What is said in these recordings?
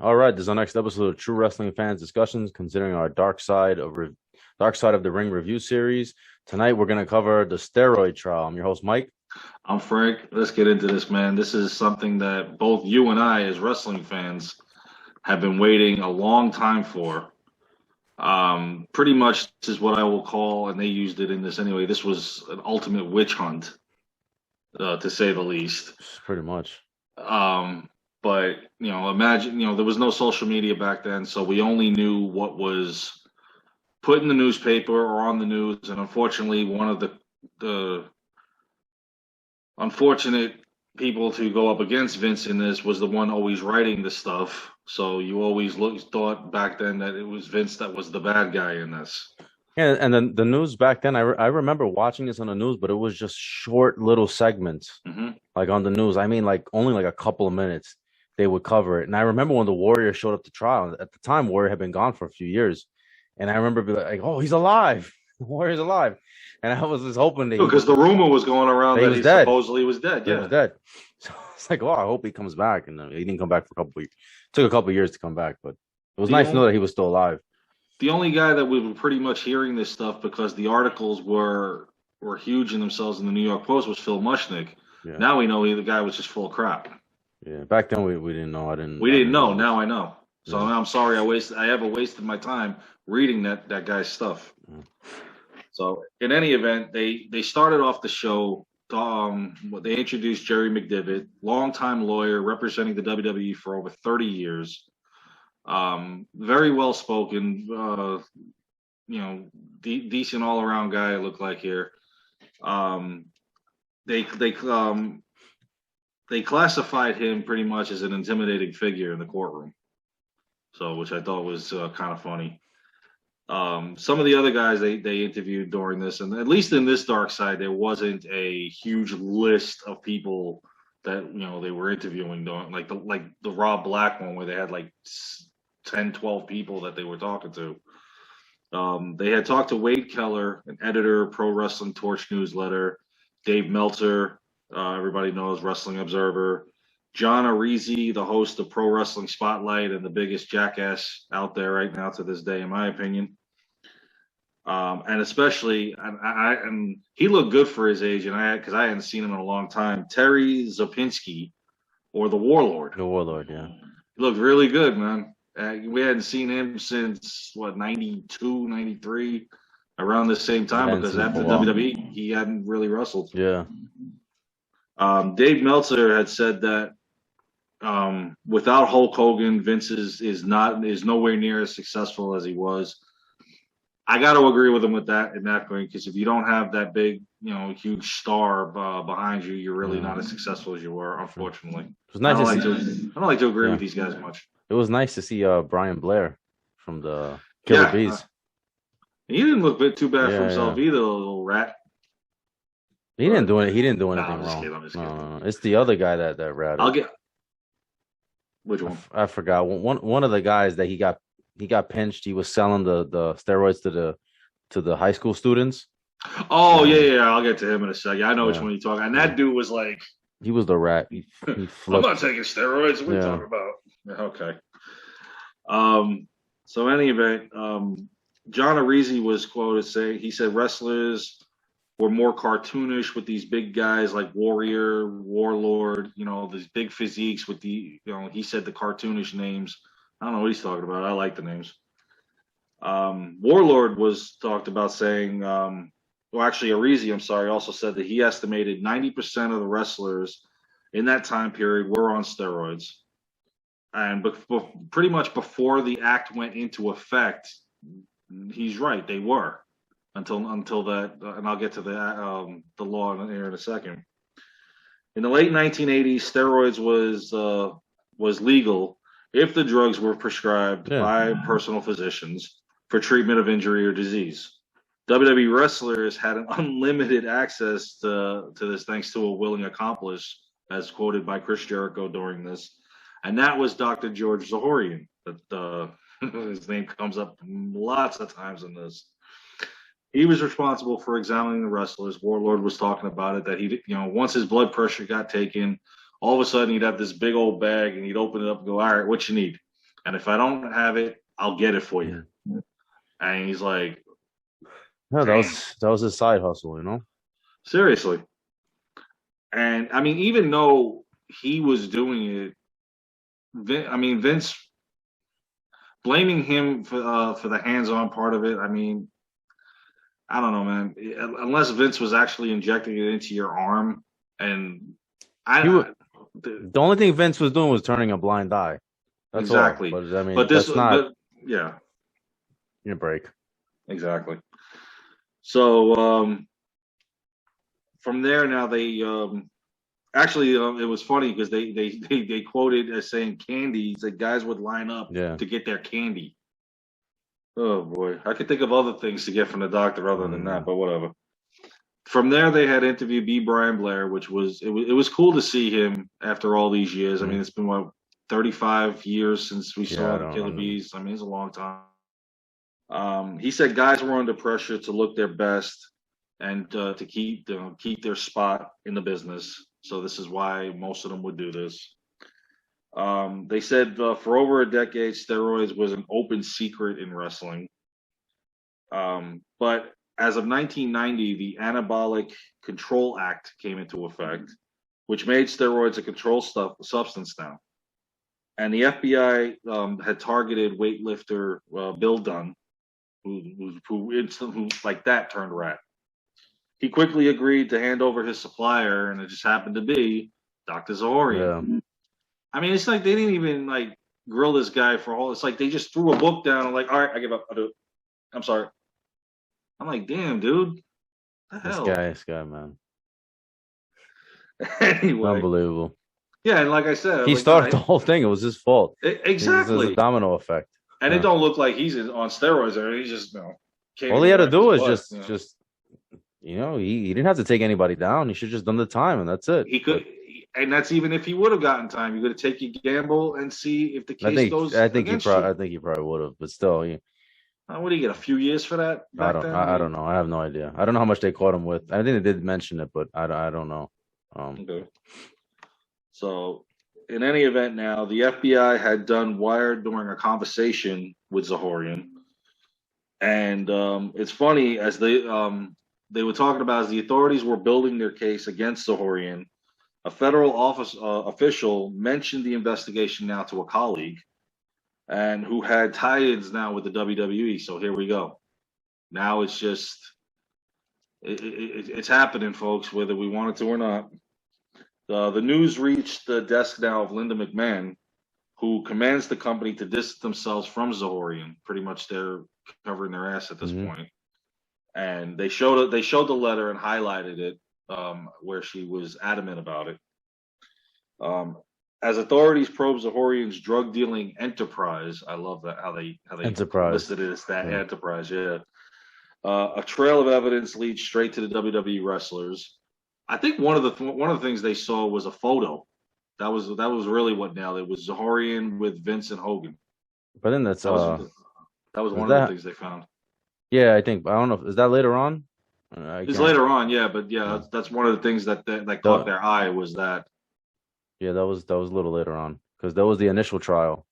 All right, this is our next episode of True Wrestling Fans Discussions, considering our Dark Side of the Ring review series. Tonight, we're going to cover the Steroid trial. I'm your host, Mike. I'm Frank. Let's get into this, man. This is something that both you and I, as wrestling fans, have been waiting a long time for. Pretty much this is what I will call, and they used it in this anyway. This was an ultimate witch hunt, to say the least. Pretty much. But imagine, there was no social media back then, so we only knew what was put in the newspaper or on the news. And unfortunately, one of the unfortunate people to go up against Vince in this was the one always writing the stuff. So you always thought back then that it was Vince that was the bad guy in this. Yeah, and then the news back then, I remember watching this on the news, but it was just short little segments, like on the news. I mean, like only like a couple of minutes they would cover it. And I remember when the Warrior showed up to trial. At the time, Warrior had been gone for a few years, and I remember being like, "Oh, he's alive! The Warrior's alive!" And I was just hoping that because the rumor was going around that he supposedly was dead. Yeah, he was dead. So it's like, oh, I hope he comes back. And he didn't come back for a couple. Took a couple of years to come back, but it was nice to know that he was still alive. The only guy that we were pretty much hearing this stuff because the articles were huge in themselves in the New York Post was Phil Mushnick. Yeah. Now we know the guy was just full of crap. Yeah, back then we didn't know. We didn't know. Now I know. So yeah. I'm sorry I ever wasted my time reading that guy's stuff. Yeah. So in any event, they started off the show. They introduced Jerry Mcdivitt, longtime lawyer representing the WWE for over 30 years. Very well spoken, decent all around guy. It looked like here. They classified him pretty much as an intimidating figure in the courtroom. So, which I thought was kind of funny. Some of the other guys they interviewed during this, and at least in this Dark Side, there wasn't a huge list of people that they were interviewing during, like the Rob Black one where they had like 10, 12 people that they were talking to. They had talked to Wade Keller, an editor of Pro Wrestling Torch newsletter, Dave Meltzer, everybody knows, Wrestling Observer, John Arizi, the host of Pro Wrestling Spotlight and the biggest jackass out there right now to this day, in my opinion. And especially, and he looked good for his age, and because I hadn't seen him in a long time, Terry Zapinski, or the Warlord. The Warlord, yeah. He looked really good, man. We hadn't seen him since, 92, 93, around the same time, because after WWE, he hadn't really wrestled. Yeah. Dave Meltzer had said that without Hulk Hogan, Vince is nowhere near as successful as he was. I got to agree with him with that in that point, because if you don't have that big, huge star behind you, you're really not as successful as you were, unfortunately. It was nice I don't like to agree with these guys much. It was nice to see Brian Blair from the Killer Bees. He didn't look too bad for himself either, little rat. He didn't do anything wrong. I'm just kidding. No. It's the other guy that ratted. I'll get which one? I forgot. One of the guys that he got pinched. He was selling the steroids to the high school students. Oh yeah. I'll get to him in a second. I know which one you're talking. And that dude was like, he was the rat. He I'm not taking steroids. What are you talking about? Okay. So in any event, John Arizi was quoted saying, he said wrestlers were more cartoonish with these big guys like Warrior, Warlord, these big physiques with the, he said the cartoonish names. I don't know what he's talking about. I like the names. Warlord was talked about saying, actually Arizi, I'm sorry, also said that he estimated 90% of the wrestlers in that time period were on steroids. And pretty much before the act went into effect, he's right, they were until that, and I'll get to the law here in a second. In the late 1980s, steroids was legal if the drugs were prescribed by personal physicians for treatment of injury or disease. WWE wrestlers had an unlimited access to this thanks to a willing accomplice, as quoted by Chris Jericho during this. And that was Dr. George Zahorian. That his name comes up lots of times in this. He was responsible for examining the wrestlers. Warlord was talking about it, that he, once his blood pressure got taken, all of a sudden he'd have this big old bag and he'd open it up and go, all right, what you need? and if I don't have it, I'll get it for you. And he's like, Yeah, damn, that was his side hustle, you know. seriously. And I mean, even though he was doing it, Vince blaming him for the hands-on part of it. I mean, I don't know, man. Unless Vince was actually injecting it into your arm, and the only thing Vince was doing was turning a blind eye. That's exactly. all. But I mean, but this, that's not yeah, your break. exactly. So from there, now they actually it was funny because they quoted as saying candy. That guys would line up to get their candy. Oh boy, I could think of other things to get from the doctor other than that, but whatever. From there, they had interviewed B. Brian Blair, which was it was cool to see him after all these years. I mean, it's been what 35 years since we saw the Killer Bees. I mean, it's a long time. He said guys were under pressure to look their best and to keep their spot in the business. So this is why most of them would do this. They said for over a decade, steroids was an open secret in wrestling. But as of 1990, the Anabolic Control Act came into effect, which made steroids a controlled substance now. And the FBI had targeted weightlifter Bill Dunn, who like that turned rat. He quickly agreed to hand over his supplier, and it just happened to be Dr. Zahorian. Yeah. I mean, it's like they didn't even like grill this guy for all. It's like they just threw a book down and like, all right, I give up. I'll do it. I'm sorry. I'm like, damn, dude. This guy, man. Anyway, unbelievable. Yeah, and like I said, he started the whole thing. It was his fault. Exactly. It was a domino effect. And it don't look like he's on steroids or he's just all he had to do was just you know, he didn't have to take anybody down. He should have just done the time and that's it. He could, and that's even if he would have gotten time. You got to take your gamble and see if the case goes. I think he probably would have, but still, what do you get? A few years for that? I don't know. I have no idea. I don't know how much they caught him with. I think they did mention it, but I don't know. Okay. So, in any event, now the FBI had done wired during a conversation with Zahorian, and it's funny as they were talking about as the authorities were building their case against Zahorian. A federal office official mentioned the investigation now to a colleague, and who had tie-ins now with the WWE. So here we go. Now it's just it's happening, folks, whether we want it to or not. The news reached the desk now of Linda McMahon, who commands the company to distance themselves from Zahorian. Pretty much, they're covering their ass at this point. And they showed the letter and highlighted it, where she was adamant about it. As authorities probe Zahorian's drug dealing enterprise, I love that how they listed it as that enterprise. Yeah, a trail of evidence leads straight to the WWE wrestlers. I think one of the things they saw was a photo. That was really what nailed it. Was Zahorian with Vince and Hogan. But then that was one of the things they found. Yeah, I think I don't know. Is that later on? It's later on, yeah. But yeah, that's one of the things that caught their eye was that. Yeah, that was a little later on because that was the initial trial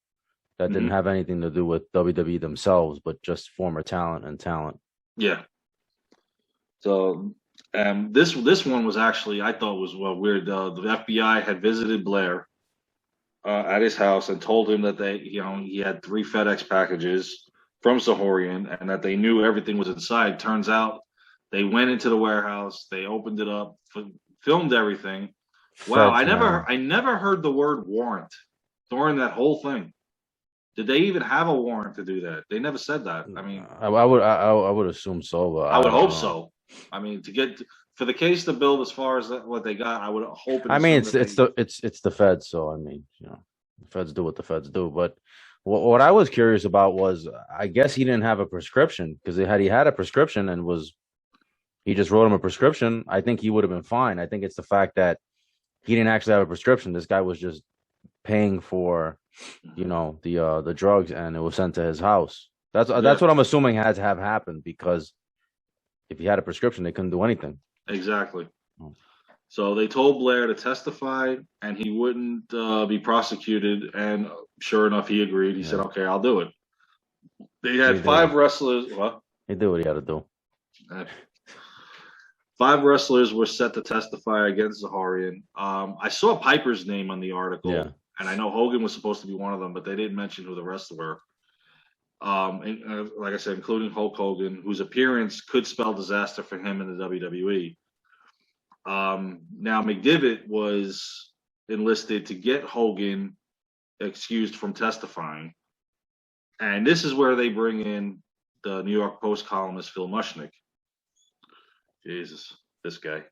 that didn't have anything to do with WWE themselves, but just former talent. Yeah. So. This one was actually I thought was weird. The FBI had visited Blair at his house and told him that he had 3 FedEx packages from Zahorian and that they knew everything was inside. Turns out they went into the warehouse, they opened it up, filmed everything. Wow, I never heard the word warrant during that whole thing. Did they even have a warrant to do that? They never said that. I mean, I would assume so, but I would hope so. I mean, to get for the case to build as far as what they got, I would hope. I mean, it's the feds, so I mean, the feds do what the feds do. But what I was curious about was, I guess he didn't have a prescription because he had a prescription and he just wrote him a prescription, I think he would have been fine. I think it's the fact that he didn't actually have a prescription. This guy was just paying for, the drugs, and it was sent to his house. That's what I'm assuming had to have happened because if he had a prescription, they couldn't do anything. Exactly. So they told Blair to testify, and he wouldn't be prosecuted. And sure enough, he agreed. He said, "Okay, I'll do it." They had 5 wrestlers. What? He did what he had to do. 5 wrestlers were set to testify against Zahorian. I saw Piper's name on the article, and I know Hogan was supposed to be one of them, but they didn't mention who the rest were. Like I said, including Hulk Hogan, whose appearance could spell disaster for him in the WWE. Now, Mcdivitt was enlisted to get Hogan excused from testifying. And this is where they bring in the New York Post columnist Phil Mushnick. Jesus, this guy.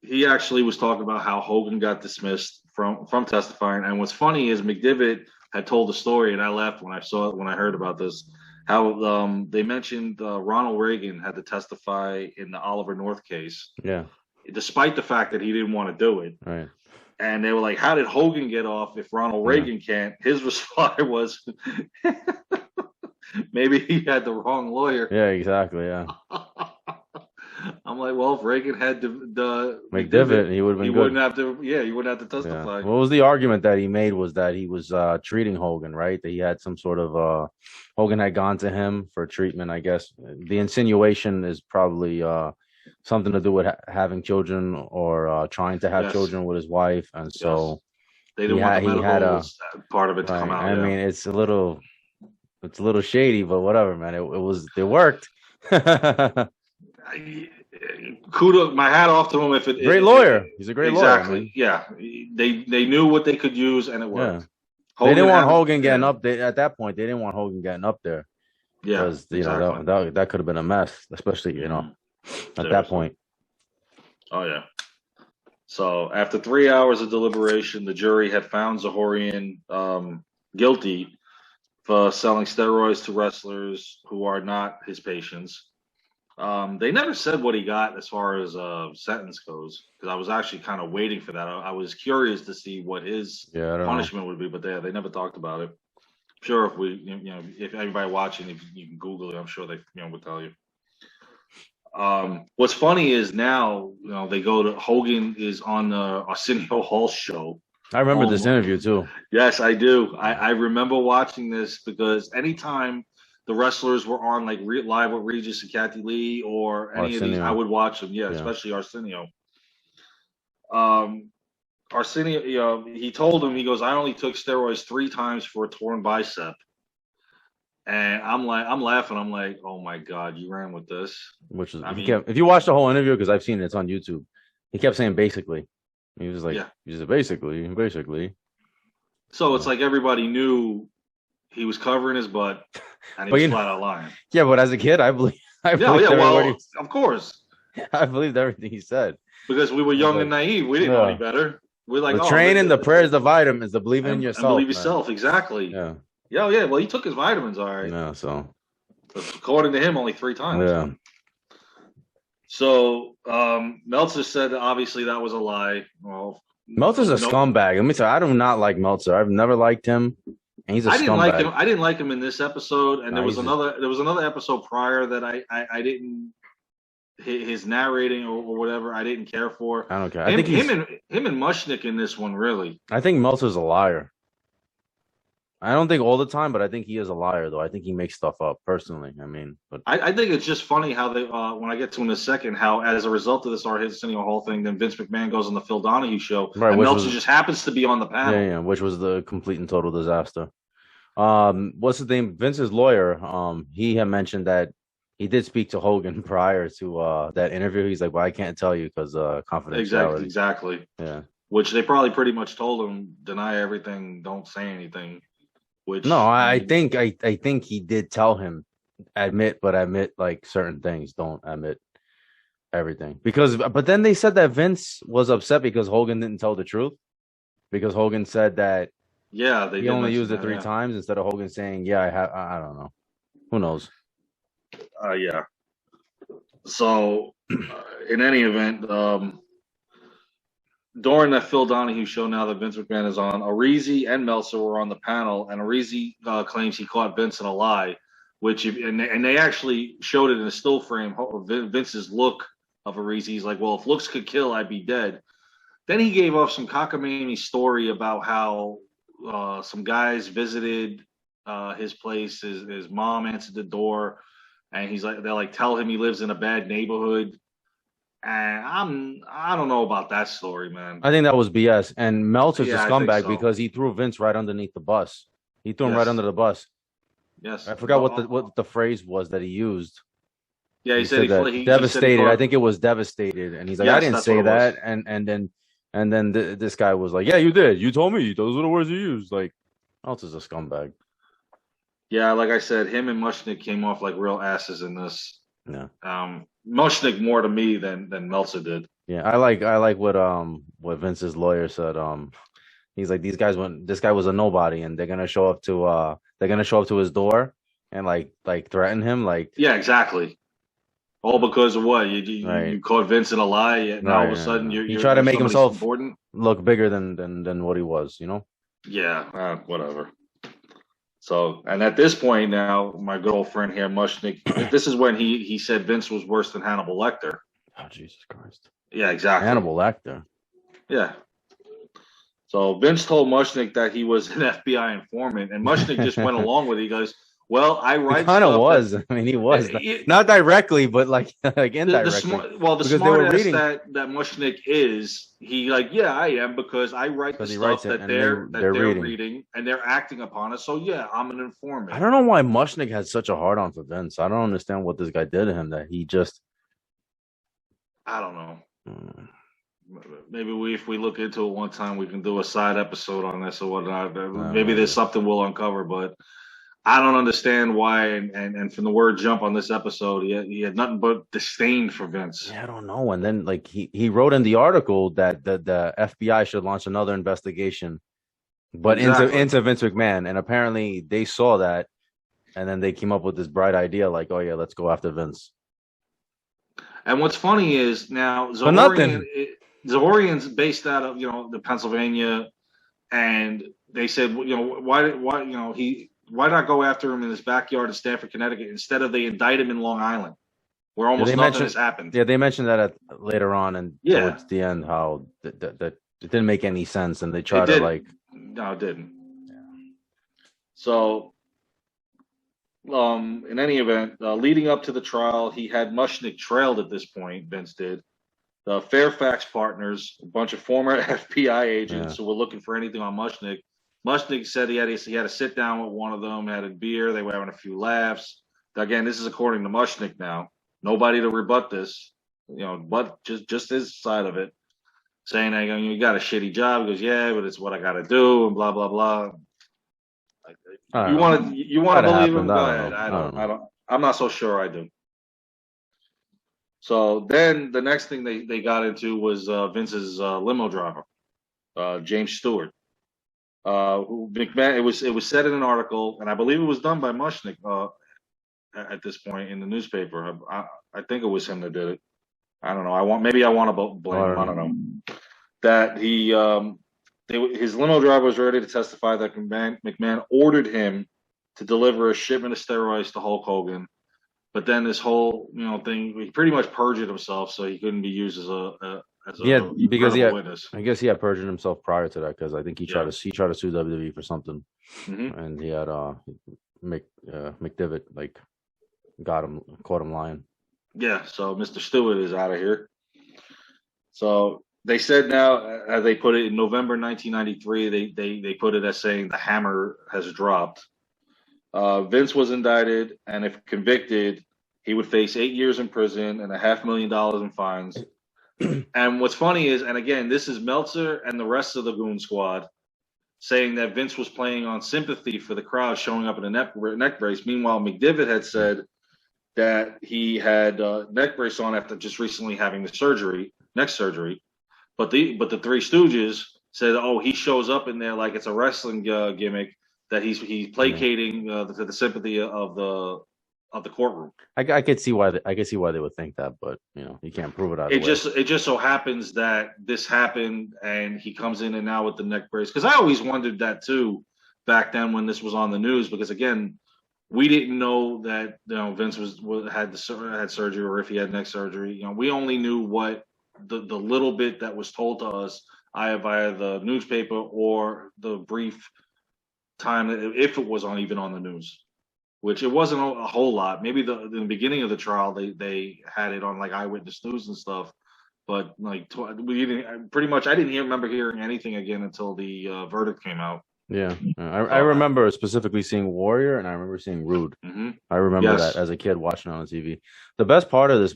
He actually was talking about how Hogan got dismissed from testifying. And what's funny is Mcdivitt had told the story, and I laughed when I heard about this. How they mentioned Ronald Reagan had to testify in the Oliver North case. Yeah. Despite the fact that he didn't want to do it. Right. And they were like, how did Hogan get off if Ronald Reagan can't? His reply was, maybe he had the wrong lawyer. Yeah, exactly, yeah. I'm like, well, if Reagan had the Mcdivitt, he would have been good. He wouldn't have to testify. Yeah. What was the argument that he made was that he was treating Hogan, right? That he had some sort of, Hogan had gone to him for treatment, I guess. The insinuation is probably something to do with having children or trying to have children with his wife. And so they didn't want the medical part of it to come out. I mean, it's a little shady, but whatever, man. It worked. Kudos, my hat off to him. Great lawyer. He's a great lawyer. Exactly. Yeah. They knew what they could use, and it worked. Yeah. They didn't want Hogan getting up there at that point. They didn't want Hogan getting up there. Yeah. Because that could have been a mess, especially at that point. Oh yeah. So after 3 hours of deliberation, the jury had found Zahorian guilty for selling steroids to wrestlers who are not his patients. They never said what he got as far as sentence goes, because I was actually kind of waiting for that. I was curious to see what his punishment would be, but they never talked about it. I'm sure if everybody watching, if you can Google it, I'm sure they would tell you. What's funny is now they go to Hogan is on the Arsenio Hall show. I remember this interview too. Yes, I do. I remember watching this because anytime the wrestlers were on like live with Regis and Kathy Lee or any of these, I would watch them. Yeah, especially Arsenio. Arsenio, he told him, he goes, I only took steroids 3 times for a torn bicep. And I'm laughing. I'm like, oh my God, you ran with this. Which is, if you watch the whole interview, because I've seen it, it's on YouTube. He kept saying basically. He was like, he said basically. So it's like everybody knew he was covering his butt, and he was flat out lying. Yeah, but as a kid, I believe. Of course. I believed everything he said because we were young and naive. We didn't know any better. We're like, the training, the prayers, the vitamins, the believing in yourself. Believe yourself, exactly. Yeah. Yeah. Well, he took his vitamins, all right. Yeah. So, according to him, only 3 times. Yeah. So Meltzer said that obviously that was a lie. Well, Meltzer's a scumbag. Let me tell you, I do not like Meltzer. I've never liked him. And he's a scumbag. I didn't like him in this episode, and there was another episode prior that I didn't, his narrating or whatever I didn't care for. I don't care. I think him and Mushnick in this one really. I think Meltzer's a liar. I don't think all the time, but I think he is a liar, though. I think he makes stuff up, personally. I mean, but I think it's just funny how they, when I get to in a second, how as a result of this Arsenio Hall thing, then Vince McMahon goes on the Phil Donahue show, right, and Meltzer just happens to be on the panel. Yeah, which was the complete and total disaster. What's his name? Vince's lawyer. He had mentioned that he did speak to Hogan prior to that interview. He's like, "Well, I can't tell you because confidentiality." Exactly. Yeah. Which they probably pretty much told him, deny everything, don't say anything. Which, no, I think he did tell him admit like certain things, don't admit everything. But then they said that Vince was upset because Hogan didn't tell the truth, because Hogan said that he only used it 3 times instead of Hogan saying, I don't know, who knows. Yeah. So in any event, during that Phil Donahue show now that Vince McMahon is on, Arizi and Meltzer were on the panel, and Arizi claims he caught Vince in a lie, and they actually showed it in a still frame, Vince's look of Arizi. He's like, well, if looks could kill, I'd be dead. Then he gave off some cockamamie story about how some guys visited his place. His mom answered the door, and they're like, tell him he lives in a bad neighborhood. And I don't know about that story, man. I think that was BS. And Meltzer's a Yeah, I think scumbag so. because he threw Vince right underneath the bus. He threw him right under the bus. Yes. I forgot what the phrase was that he used. Yeah, he said he devastated. I think it was devastated, and he's like, Yes, I didn't that's say what it was. that. And then this guy was like, yeah, you did. You told me. Those are the words you used. Like, Meltzer's a scumbag. Yeah, like I said, him and Mushnick came off like real asses in this. Yeah. Mushnick more to me than Meltzer did. Yeah, I like what Vince's lawyer said. He's like, this guy was a nobody, and they're gonna show up to his door and like threaten him. Like, yeah, exactly. All because of what you caught Vince in a lie, and now all of a sudden you try to make himself important. Look bigger than what he was, you know? Yeah, whatever. So, and at this point now, my good old friend here, Mushnick, this is when he said Vince was worse than Hannibal Lecter. Oh, Jesus Christ. Yeah, exactly. Hannibal Lecter. Yeah. So Vince told Mushnick that he was an FBI informant, and Mushnick just went along with it. He goes, well, I write. He kind of was. I mean, he was not directly, but like indirectly. The smart ass that Mushnick is, he like, yeah, I am, because I write the stuff that they're reading and they're acting upon it. So yeah, I'm an informant. I don't know why Mushnick had such a hard on for Vince. I don't understand what this guy did to him that he just. I don't know. Maybe if we look into it one time, we can do a side episode on this or whatnot. Maybe there's something we'll uncover, but I don't understand why. And from the word jump on this episode, he had nothing but disdain for Vince. Yeah, I don't know. And then like he wrote in the article that the FBI should launch another investigation, but into Vince McMahon. And apparently they saw that, and then they came up with this bright idea, like, oh yeah, let's go after Vince. And what's funny is now Zahorian's based out of the Pennsylvania, and they said why not go after him in his backyard in Stamford, Connecticut, instead of they indict him in Long Island, where almost nothing has happened. Yeah, they mentioned that later on and towards the end how that it didn't make any sense, and they tried to like. No, it didn't. Yeah. So. In any event, leading up to the trial, he had Mushnick trailed at this point. Vince did. The Fairfax partners, a bunch of former FBI agents who were looking for anything on Mushnick. Mushnick said he had to sit down with one of them, had a beer. They were having a few laughs. Again, this is according to Mushnick now. Nobody to rebut this, but just his side of it, saying, you got a shitty job. He goes, yeah, but it's what I got to do, and blah blah blah. You want to believe him? Go ahead. I don't. I'm not so sure I do. So then the next thing they got into was Vince's limo driver, James Stewart. Who McMahon? It was said in an article, and I believe it was done by Mushnick at this point in the newspaper. I think it was him that did it. I don't know. Maybe I want to blame him. I don't know. That his limo driver was ready to testify that McMahon ordered him to deliver a shipment of steroids to Hulk Hogan, but then this whole thing, he pretty much perjured himself, so he couldn't be used as a witness. I guess he had perjured himself prior to that, because I think he tried to sue WWE for something, and he had Mcdivitt caught him lying. Yeah, so Mr. Stewart is out of here. So. They said now, as they put it in November 1993, they put it as saying the hammer has dropped. Vince was indicted, and if convicted, he would face 8 years in prison and $500,000 in fines. And what's funny is, and again, this is Meltzer and the rest of the Goon Squad saying that Vince was playing on sympathy for the crowd showing up in a neck brace. Meanwhile, Mcdivitt had said that he had a neck brace on after just recently having the neck surgery. But the Three Stooges said, "Oh, he shows up in there like it's a wrestling gimmick, that he's placating to the sympathy of the courtroom." I could see why they would think that, but you can't prove it. It just so happens that this happened, and he comes in and now with the neck brace. Because I always wondered that too back then when this was on the news. Because again, we didn't know that Vince had surgery, or if he had neck surgery. We only knew what the little bit that was told to us either via the newspaper or the brief time, if it was even on the news, which it wasn't a whole lot. Maybe in the beginning of the trial they had it on like Eyewitness News and stuff, but like we didn't pretty much. I didn't remember hearing anything again until the verdict came out. Yeah, I remember specifically seeing Warrior, and I remember seeing Rude. Mm-hmm. I remember that as a kid watching on TV. The best part of this,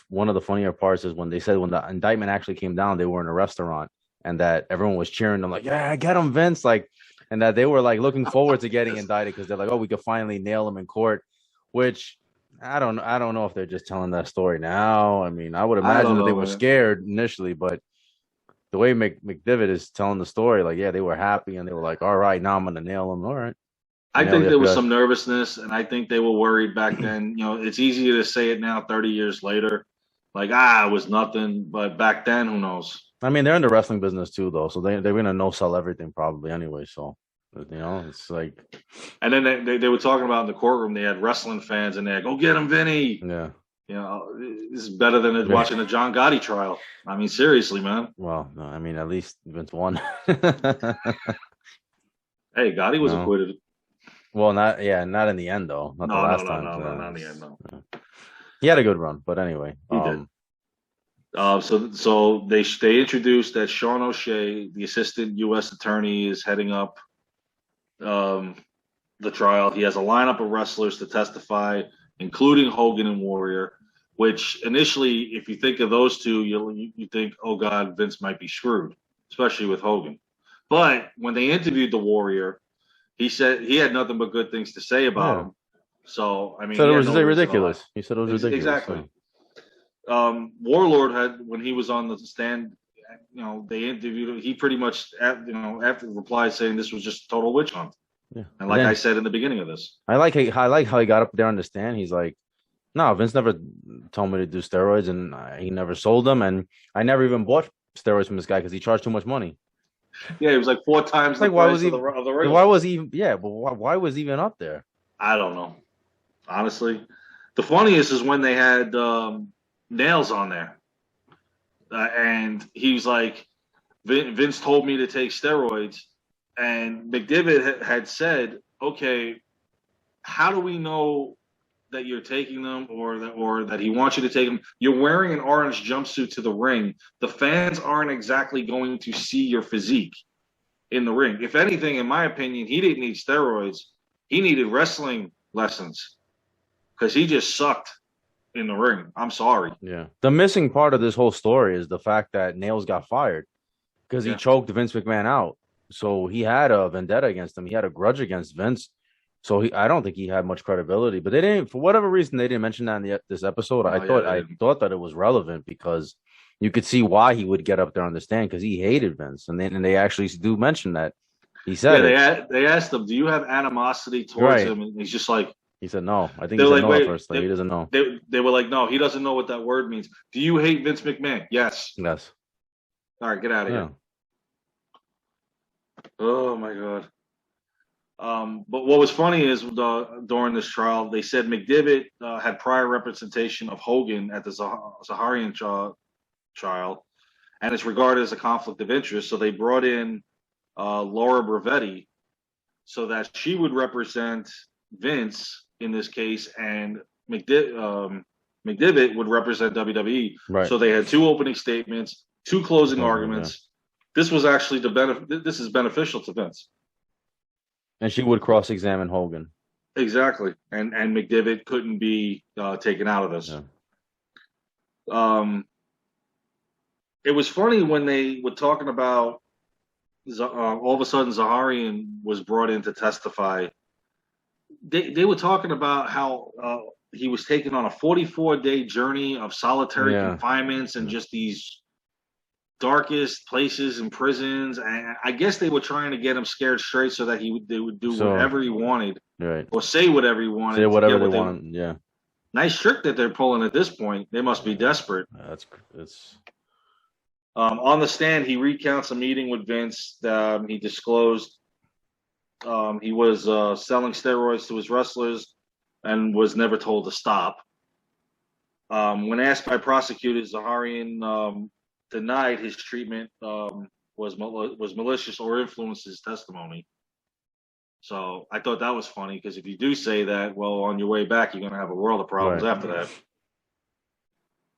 one of the funnier parts, is when they said when the indictment actually came down, they were in a restaurant, and that everyone was cheering them like, "Yeah, get him, Vince!" Like, and that they were like looking forward to getting indicted because they're like, "Oh, we could finally nail him in court." Which I don't know if they're just telling that story now. I mean, I would imagine that they were scared initially, but the way Mcdivitt is telling the story, like, yeah, they were happy and they were like, all right, now I'm going to nail him. All right. I think there was some nervousness, and I think they were worried back then. It's easier to say it now, 30 years later, like, it was nothing. But back then, who knows? I mean, they're in the wrestling business too, though, so they're going to no-sell everything probably anyway. So, it's like. And then they were talking about in the courtroom, they had wrestling fans, and they're like, go get him, Vinny. Yeah. This is better than watching a John Gotti trial. I mean, seriously, man. Well, no, I mean, at least Vince won. Hey, Gotti was acquitted. Well, not in the end, though. Not the last time. No, not in the end, no. He had a good run, but anyway. He did. So they introduced that Sean O'Shea, the assistant U.S. attorney, is heading up the trial. He has a lineup of wrestlers to testify, including Hogan and Warrior, which initially, if you think of those two, you think, oh God, Vince might be screwed, especially with Hogan. But when they interviewed the Warrior, he said he had nothing but good things to say about him. So, I mean, it was ridiculous. He said it was ridiculous. Exactly. Warlord had, when he was on the stand, they interviewed him. He pretty much, after replied saying this was just a total witch hunt. Yeah. And like I said in the beginning of this, I like how he got up there on the stand. He's like, no, Vince never told me to do steroids, and he never sold them, and I never even bought steroids from this guy because he charged too much money. Yeah, it was like 4 times the price of the regular. Why was he? Yeah, but why was he even up there? I don't know. Honestly, the funniest is when they had Nails on there, and he's like, Vince told me to take steroids, and Mcdivitt had said, okay, how do we know that you're taking them, or that he wants you to take them? You're wearing an orange jumpsuit to the ring. The fans aren't exactly going to see your physique in the ring. If anything, in my opinion, he didn't need steroids. He needed wrestling lessons because he just sucked in the ring. I'm sorry. Yeah. The missing part of this whole story is the fact that Nails got fired because he choked Vince McMahon out. So he had a vendetta against him. He had a grudge against Vince. So I don't think he had much credibility, but they didn't, for whatever reason, they didn't mention that in this episode. I thought that it was relevant because you could see why he would get up there on the stand because he hated Vince, and they actually do mention that. He said, they asked him, "Do you have animosity towards him?" And he's just like, he said no. I think he said no at first. He doesn't know. They were like, no, he doesn't know what that word means. Do you hate Vince McMahon? Yes. Yes. All right, get out of here. Oh my God. But what was funny is during this trial, they said Mcdivitt had prior representation of Hogan at the Zaharian trial, and it's regarded as a conflict of interest. So they brought in Laura Bravetti so that she would represent Vince in this case, and Mcdivitt would represent WWE. Right. So they had 2 opening statements, 2 closing arguments. Yeah. This was actually this is beneficial to Vince. And she would cross-examine Hogan. Exactly. And Mcdivitt couldn't be taken out of this. Yeah. It was funny when they were talking about all of a sudden Zaharian was brought in to testify. They were talking about how he was taken on a 44-day journey of solitary confinements and just these darkest places and prisons, and I guess they were trying to get him scared straight so that they would do whatever he wanted, or say whatever he wanted. Say whatever they want. Yeah. Nice trick that they're pulling at this point. They must be desperate. That's. On the stand, he recounts a meeting with Vince. He disclosed he was selling steroids to his wrestlers and was never told to stop. When asked by prosecutors, Zaharian denied his treatment was malicious or influenced his testimony. So I thought that was funny because if you do say that, well, on your way back, you're going to have a world of problems after that.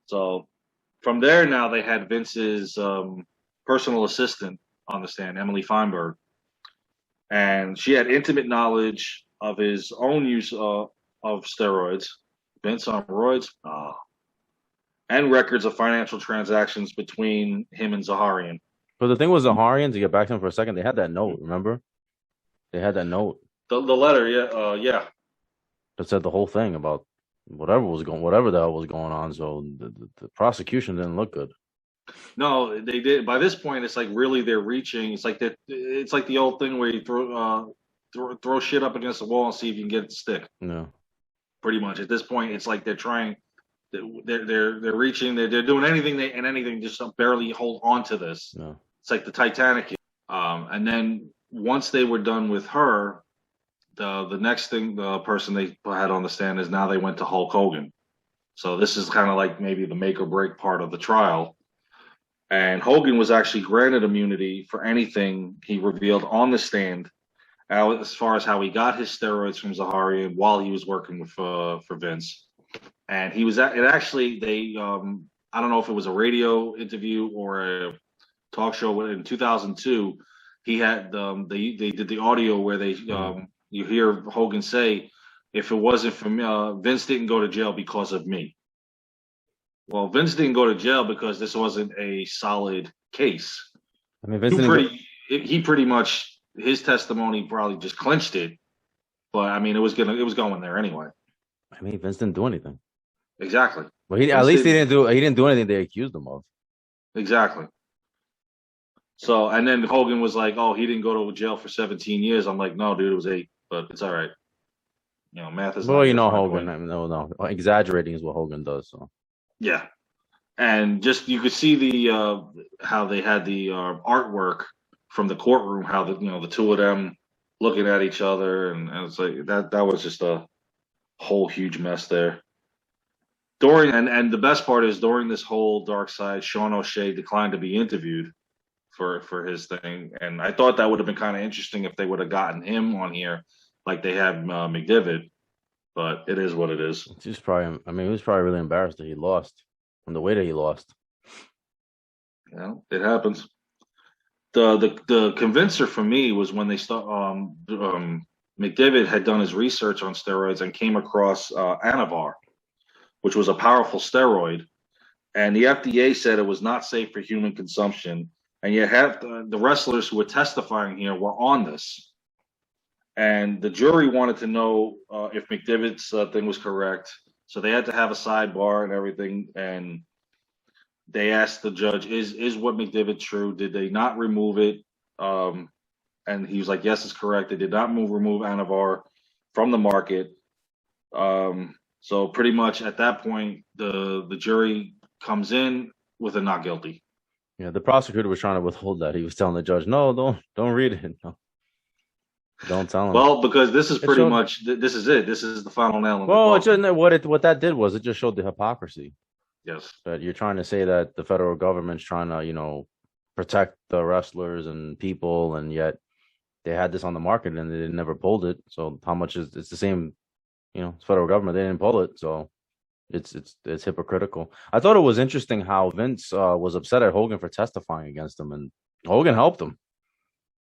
So from there, now they had Vince's personal assistant on the stand, Emily Feinberg, and she had intimate knowledge of his own use of steroids, Vince on roids, and records of financial transactions between him and Zaharian. But the thing was, Zaharian, to get back to him for a second, they had that note, remember? They had that note. The letter, yeah. That said the whole thing about whatever the hell was going on. So the prosecution didn't look good. No, they did. By this point, it's like really they're reaching. It's like the old thing where you throw shit up against the wall and see if you can get it to stick. Yeah. Pretty much at this point, it's like they're trying. They're reaching. They're doing anything just to barely hold on to this. Yeah. It's like the Titanic. And then once they were done with her, the next thing, the person they had on the stand is now they went to Hulk Hogan. So this is kind of like maybe the make or break part of the trial. And Hogan was actually granted immunity for anything he revealed on the stand, as far as how he got his steroids from Zaharian while he was working with for Vince. And he was I don't know if it was a radio interview or a talk show in 2002. He had they did the audio where they you hear Hogan say, if it wasn't for me, Vince didn't go to jail because of me. Well, Vince didn't go to jail because this wasn't a solid case. I mean, Vince he pretty much, his testimony probably just clinched it. But I mean, it was going there anyway. I mean, Vince didn't do anything. Exactly. Well, he didn't do anything they accused him of. Exactly. So, and then Hogan was like, "Oh, he didn't go to jail for 17 years." I'm like, "No, dude, it was 8, but it's all right." You know, math is. Well, you know, Hogan. I mean, no, exaggerating is what Hogan does. So. Yeah, and just you could see the how they had the artwork from the courtroom, how the two of them looking at each other, and it's like that was just a whole huge mess there. And the best part is during this whole dark side, Sean O'Shea declined to be interviewed for his thing, and I thought that would have been kind of interesting if they would have gotten him on here like they had Mcdivitt. But it is what it is. He was probably really embarrassed that he lost, from the way that he lost. Yeah, it happens. The convincer for me was when they Mcdivitt had done his research on steroids and came across Anavar, which was a powerful steroid, and the FDA said it was not safe for human consumption, and yet the wrestlers who were testifying here were on this. And the jury wanted to know if Mcdivitt's thing was correct. So they had to have a sidebar and everything. And they asked the judge, is what Mcdivitt true? Did they not remove it? And he was like, yes, it's correct. They did not remove Anavar from the market. So pretty much at that point, the jury comes in with a not guilty. Yeah, the prosecutor was trying to withhold that. He was telling the judge, no, don't read it. No. Don't tell him. Well, because this is pretty much this is it. This is the final nail in the coffin. What that did was it just showed the hypocrisy. Yes. That you're trying to say that the federal government's trying to, protect the wrestlers and people, and yet they had this on the market and they never pulled it. So how much it's the same, federal government, they didn't pull it. So it's hypocritical. I thought it was interesting how Vince was upset at Hogan for testifying against him, and Hogan helped him.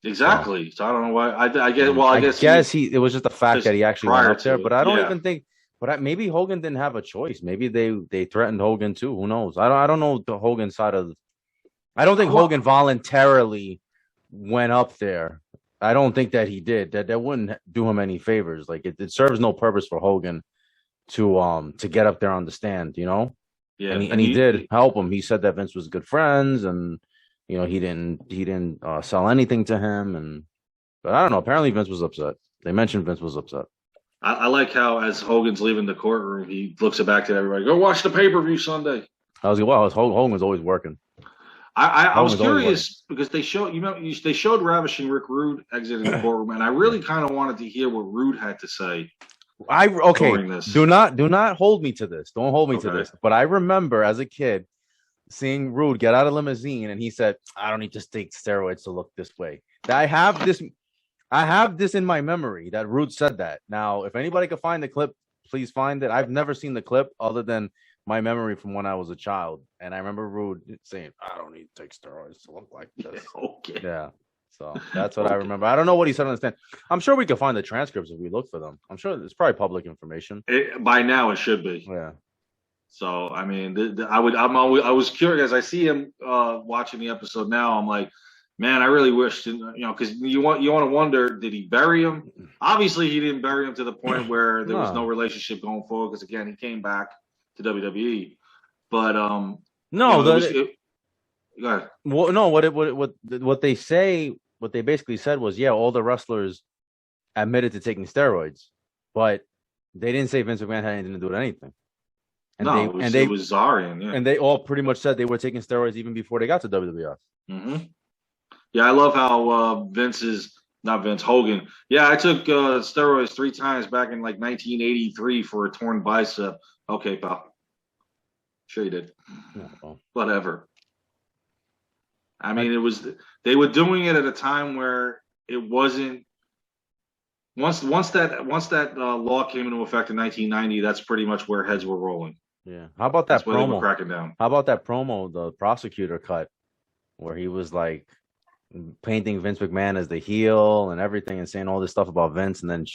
Exactly. So I don't know why. I guess it was just the fact that he actually went up there, but I don't even think. But maybe Hogan didn't have a choice. Maybe they threatened Hogan too. Who knows? I don't know the Hogan side of. I don't think Hogan voluntarily went up there. I don't think that he did. That wouldn't do him any favors. Like it serves no purpose for Hogan to get up there on the stand. Yeah, and he did help him. He said that Vince was good friends and. He didn't sell anything to him, but I don't know. Apparently, Vince was upset. They mentioned Vince was upset. I like how as Hogan's leaving the courtroom, he looks back to everybody. Go watch the pay-per-view Sunday. Hogan's always working. I was curious because they showed Ravishing Rick Rude exiting the courtroom, and I really kind of wanted to hear what Rude had to say during this. Do not hold me to this. Don't hold me to this. But I remember as a kid seeing Rude get out of limousine, and he said, "I don't need to take steroids to look this way." I have this in my memory that Rude said that. Now, if anybody could find the clip, please find it. I've never seen the clip other than my memory from when I was a child, and I remember Rude saying, "I don't need to take steroids to look like this." Yeah. So that's what I remember. I don't know what he said on the stand. I'm sure we could find the transcripts if we look for them. I'm sure it's probably public information. By now, it should be. Yeah. So I mean, I was curious. I see him watching the episode now. I'm like, man, I really wish, because you want to wonder, did he bury him? Obviously, he didn't bury him to the point where there was no relationship going forward. Because again, he came back to WWE. But no, go ahead. Well, no, what they say. What they basically said was, yeah, all the wrestlers admitted to taking steroids, but they didn't say Vince McMahon had anything to do with anything. And it was Zarian, yeah. And they all pretty much said they were taking steroids even before they got to WWF. Mm-hmm. Yeah, I love how Hogan. Yeah, I took steroids 3 times back in like 1983 for a torn bicep. Okay, pal. Sure you did. No. Whatever. I mean, they were doing it at a time where it wasn't. Once that law came into effect in 1990, that's pretty much where heads were rolling. Yeah. How about that promo? They were cracking down. How about that promo the prosecutor cut, where he was like painting Vince McMahon as the heel and everything, and saying all this stuff about Vince, and then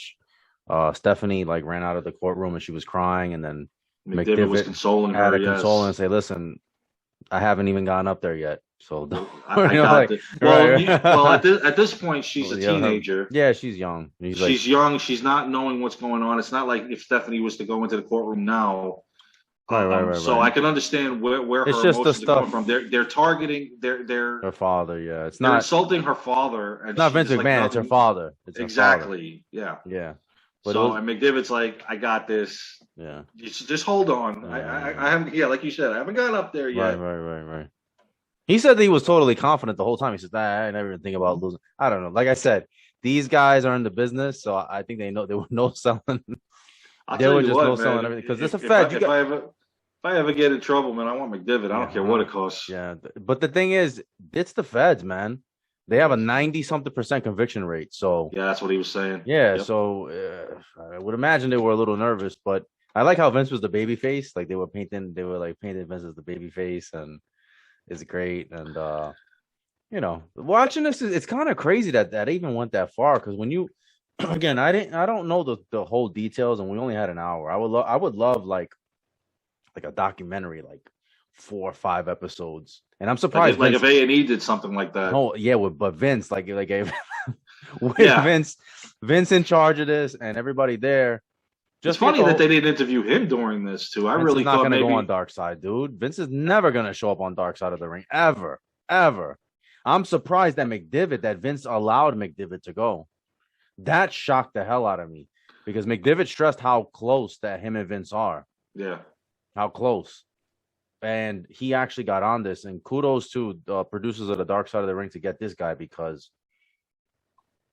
Stephanie like ran out of the courtroom and she was crying, and then Mcdivitt was consoling her. Console and say, "Listen, I haven't even gotten up there yet." So at this point, she's a teenager. Yeah, she's young. She's young. She's not knowing what's going on. It's not like if Stephanie was to go into the courtroom now. So I can understand where her emotions are coming from. They're targeting her father. Yeah, they're insulting her father. And it's not Vince McMahon. It's her father. It's exactly. Her father. Yeah. But and McDivitt's like, I got this. Yeah. Just hold on. I haven't. Yeah, like you said, I haven't gotten up there yet. Right. He said that he was totally confident the whole time. He said, I never even think about losing. I don't know. Like I said, these guys are in the business, so I think they know they were no selling. They were just no selling everything because it's a fact. If I ever get in trouble, man, I want McDivitt. I don't care what it costs. Yeah, but the thing is, it's the feds, man. They have a 90-something% conviction rate. So yeah, that's what he was saying. Yeah, yep. So I would imagine they were a little nervous, but I like how Vince was the baby face. Like they were painting Vince as the baby face, and it's great. And watching this, it's kind of crazy that even went that far. Because when you, again, I don't know the whole details, and we only had an hour. I would love like a documentary, like 4 or 5 episodes. And I'm surprised, like if A&E did something like that. Oh yeah, but Vince, Vince in charge of this, and everybody there. It's funny that they didn't interview him during this too. I really thought maybe go on Dark Side, dude. Vince is never gonna show up on Dark Side of the ring ever. I'm surprised that Vince allowed McDivitt to go. That shocked the hell out of me because McDivitt stressed how close that him and Vince are. Yeah, how close. And he actually got on this, and kudos to the producers of the Dark Side of the Ring to get this guy because,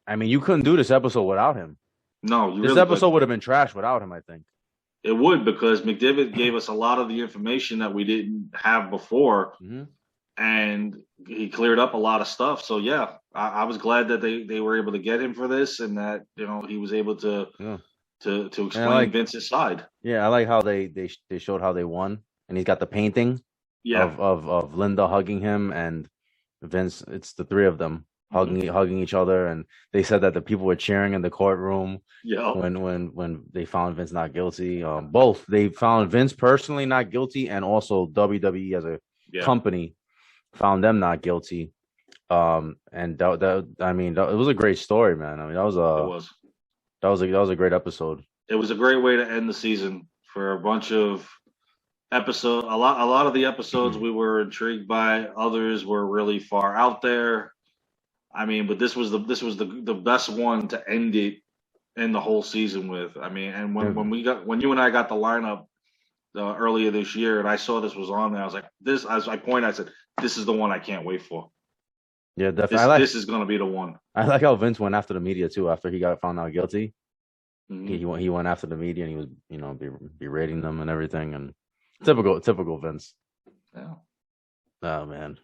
I mean, you couldn't do this episode without him. No, this episode would have been trash without him, I think. It would, because McDivitt gave us a lot of the information that we didn't have before, and he cleared up a lot of stuff. So yeah, I was glad that they were able to get him for this, and that he was able to explain Vince's side. Yeah, I like how they showed how they won. And he's got the painting of Linda hugging him and Vince. It's the 3 of them hugging each other. And they said that the people were cheering in the courtroom when they found Vince not guilty. Both. They found Vince personally not guilty, and also WWE as a company found them not guilty. And it was a great story, man. I mean, that was a great episode. It was a great way to end the season for a bunch of episode. A lot of the episodes we were intrigued by. Others were really far out there. I mean, but this was the best one to end it in the whole season with. I mean, and when you and I got the lineup earlier this year, and I saw this was on there, I was like, I said, this is the one I can't wait for. Yeah, definitely. This is going to be the one. I like how Vince went after the media too after he got found out guilty. He went after the media and he was berating them and everything, and typical Vince. Yeah. Oh man,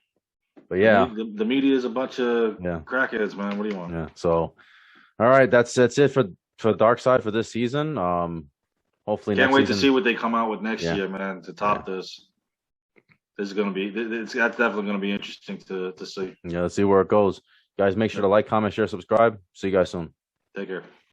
but yeah, the media is a bunch of crackheads, man. What do you want? Yeah. So, all right, that's it for Dark Side for this season. Hopefully, can't next wait season, to see what they come out with next year, man. To top this. This is going to be. That's definitely going to be interesting to see. Yeah, let's see where it goes. Guys, make sure to like, comment, share, subscribe. See you guys soon. Take care.